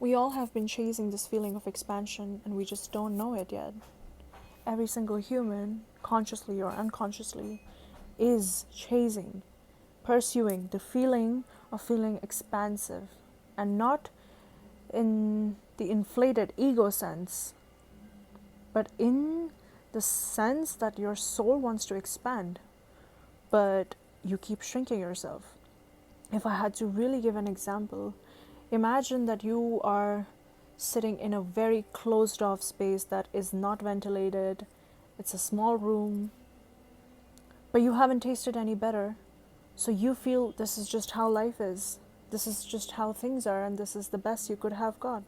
We all have been chasing this feeling of expansion and we just don't know it yet. Every single human, consciously or unconsciously, is chasing, pursuing the feeling of feeling expansive, and not in the inflated ego sense, but in the sense that your soul wants to expand, but you keep shrinking yourself. If I had to really give an example, imagine that you are sitting in a very closed off space that is not ventilated. It's a small room, but you haven't tasted any better. So you feel this is just how life is. This is just how things are, and this is the best you could have got.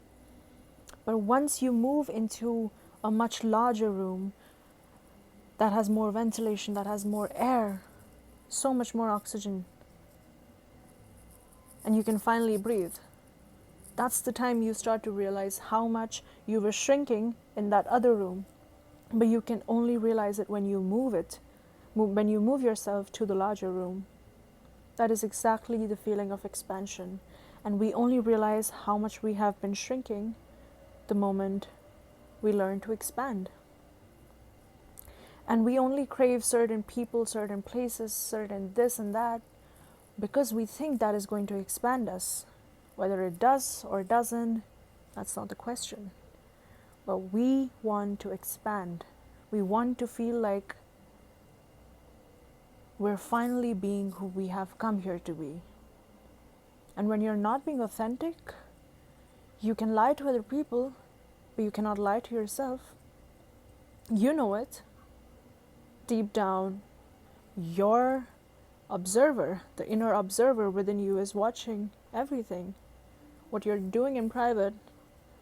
But once you move into a much larger room that has more ventilation, that has more air, so much more oxygen, and you can finally breathe, that's the time you start to realize how much you were shrinking in that other room. But you can only realize it when you when you move yourself to the larger room. That is exactly the feeling of expansion. And we only realize how much we have been shrinking the moment we learn to expand. And we only crave certain people, certain places, certain this and that, because we think that is going to expand us. Whether it does or doesn't, that's not the question. But we want to expand. We want to feel like we're finally being who we have come here to be. And when you're not being authentic, you can lie to other people, but you cannot lie to yourself. You know it. Deep down, your observer, the inner observer within you, is watching everything. What you're doing in private,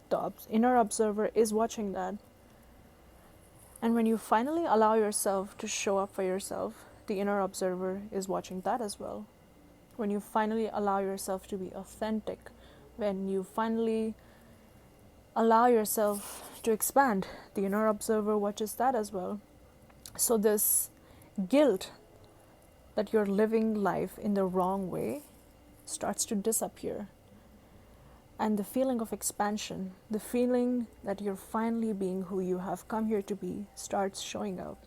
the inner observer is watching that. And when you finally allow yourself to show up for yourself, the inner observer is watching that as well. When you finally allow yourself to be authentic, when you finally allow yourself to expand, the inner observer watches that as well. So this guilt that you're living life in the wrong way starts to disappear. And the feeling of expansion, the feeling that you're finally being who you have come here to be, starts showing up.